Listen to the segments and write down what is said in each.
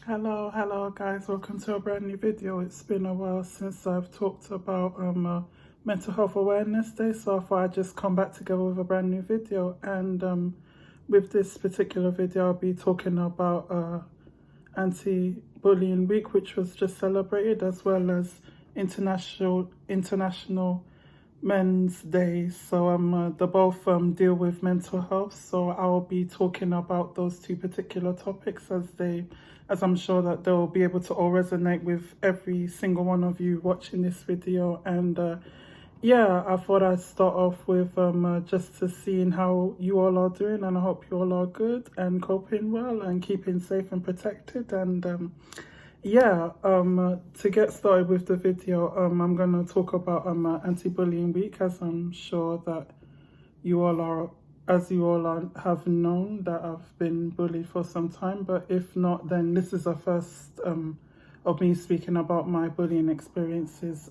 Hello guys, welcome to a brand new video. It's been a while since I've talked about Mental Health Awareness Day, so I thought I'd just come back together with a brand new video. And with this particular video, I'll be talking about Anti-Bullying Week, which was just celebrated, as well as International Men's Day. So they both deal with mental health, so I'll be talking about those two particular topics as I'm sure that they'll be able to all resonate with every single one of you watching this video. And yeah, I thought I'd start off with just to seeing how you all are doing, and I hope you all are good and coping well and keeping safe and protected. And yeah, to get started with the video, I'm going to talk about Anti-Bullying Week, as I'm sure that you all have known that I've been bullied for some time. But if not, then this is the first of me speaking about my bullying experiences.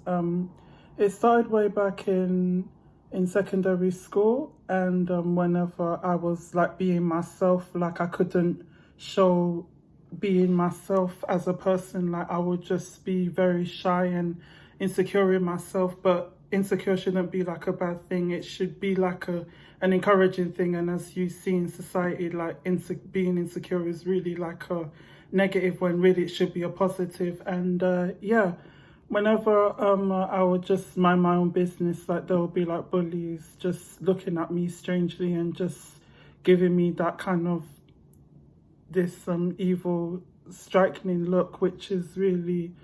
It started way back in secondary school, and whenever I was like being myself, like I couldn't show being myself as a person. Like I would just be very shy and insecure in myself, but insecure shouldn't be like a bad thing. It should be like an encouraging thing. And as you see in society, like being insecure is really like a negative, when really it should be a positive. And yeah, whenever I would just mind my own business, like there would be like bullies just looking at me strangely and just giving me that kind of this evil striking look, which is really,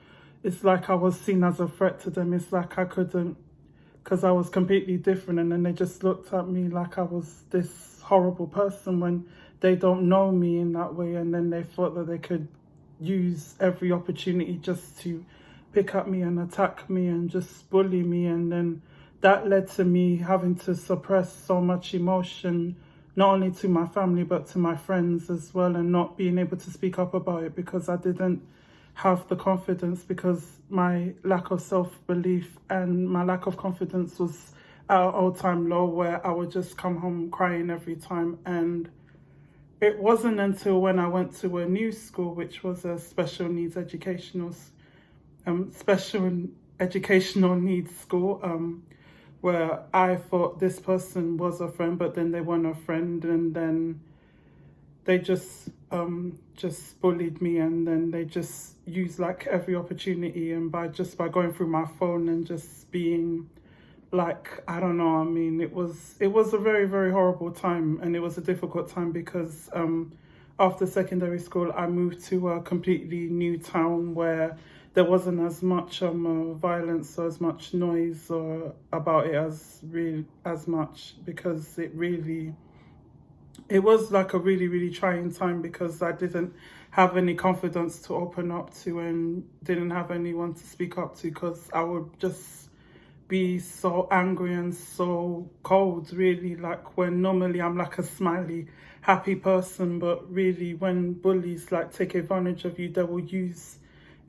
it's like I was seen as a threat to them. It's like I couldn't, because I was completely different, and then they just looked at me like I was this horrible person when they don't know me in that way. And then they thought that they could use every opportunity just to pick at me and attack me and just bully me. And then that led to me having to suppress so much emotion, not only to my family but to my friends as well, and not being able to speak up about it because I didn't have the confidence, because my lack of self-belief and my lack of confidence was at an all-time low, where I would just come home crying every time. And it wasn't until when I went to a new school, which was a special educational needs school, where I thought this person was a friend, but then they weren't a friend, and then they just bullied me, and then they just used like every opportunity, and by going through my phone and just being like, I don't know, I mean, it was a very, very horrible time, and it was a difficult time because after secondary school I moved to a completely new town where there wasn't as much violence or as much noise or about it as much, because it was like a really, really trying time, because I didn't have any confidence to open up to and didn't have anyone to speak up to, because I would just be so angry and so cold, really. Like when normally I'm like a smiley, happy person, but really when bullies like take advantage of you, they will use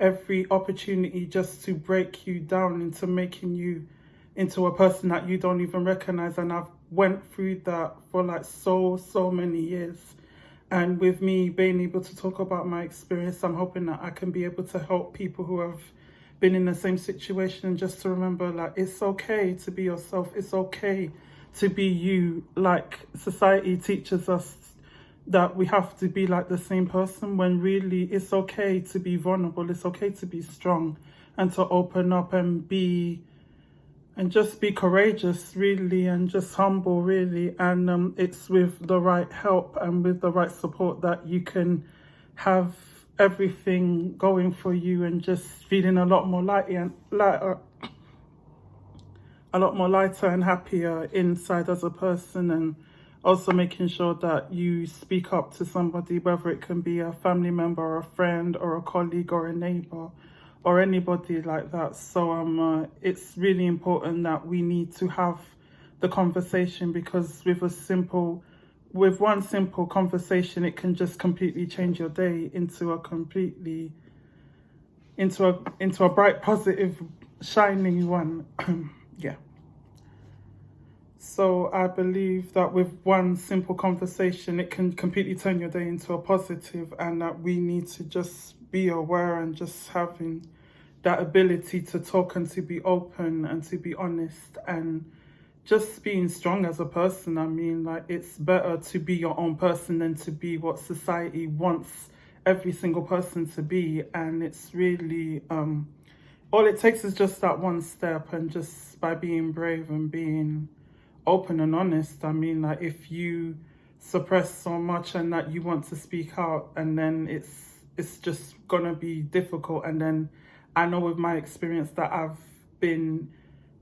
every opportunity just to break you down into making you into a person that you don't even recognize. And I've went through that for like so many years. And with me being able to talk about my experience, I'm hoping that I can be able to help people who have been in the same situation, and just to remember, like, it's okay to be yourself. It's okay to be you. Like, society teaches us that we have to be like the same person, when really it's okay to be vulnerable. It's okay to be strong and to open up and just be courageous, really, and just humble, really. And it's with the right help and with the right support that you can have everything going for you, and just feeling a lot more lighter and happier inside as a person. And also making sure that you speak up to somebody, whether it can be a family member or a friend or a colleague or a neighbor or anybody like that. So it's really important that we need to have the conversation, because with one simple conversation, it can just completely change your day into a bright, positive, shining one. Yeah. So I believe that with one simple conversation, it can completely turn your day into a positive, and that we need to just be aware and just having that ability to talk and to be open and to be honest and just being strong as a person. I mean, like, it's better to be your own person than to be what society wants every single person to be. And it's really, all it takes is just that one step, and just by being brave and being open and honest. I mean, like, if you suppress so much and that you want to speak out, and then it's just gonna be difficult. And then I know with my experience that I've been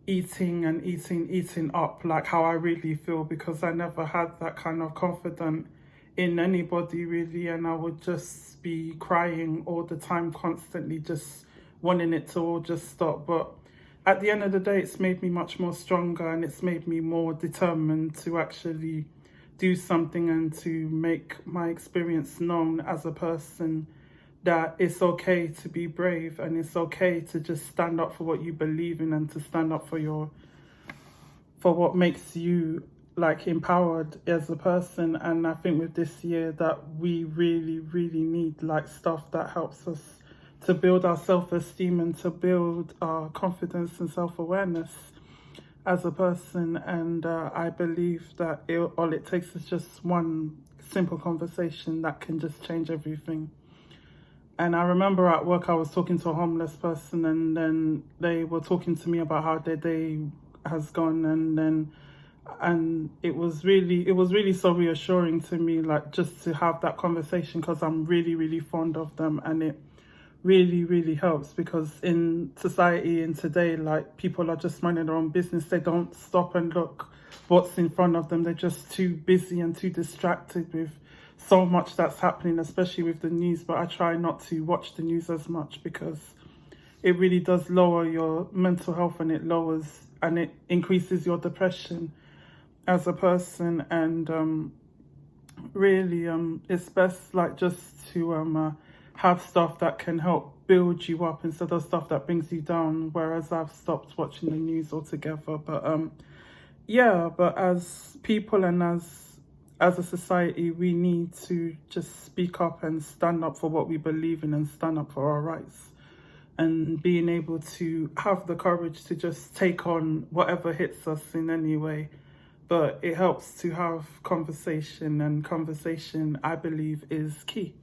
eating and eating up like how I really feel, because I never had that kind of confidence in anybody really, and I would just be crying all the time, constantly just wanting it to all just stop. But at the end of the day, it's made me much more stronger, and it's made me more determined to actually do something and to make my experience known as a person, that it's okay to be brave, and it's okay to just stand up for what you believe in, and to stand up for what makes you like empowered as a person. And I think with this year that we really need like stuff that helps us to build our self-esteem and to build our confidence and self-awareness as a person. And I believe that all it takes is just one simple conversation that can just change everything. And I remember at work I was talking to a homeless person, and then they were talking to me about how their day has gone, and it was really so reassuring to me, like, just to have that conversation, because I'm really fond of them. And it really helps, because in society in today, like, people are just minding their own business. They don't stop and look what's in front of them. They're just too busy and too distracted with so much that's happening, especially with the news. But I try not to watch the news as much, because it really does lower your mental health, and it increases your depression as a person. And really, it's best, like, just to have stuff that can help build you up instead of stuff that brings you down. Whereas I've stopped watching the news altogether. But yeah, but as people and as a society, we need to just speak up and stand up for what we believe in, and stand up for our rights, and being able to have the courage to just take on whatever hits us in any way. But it helps to have conversation, and conversation, I believe, is key.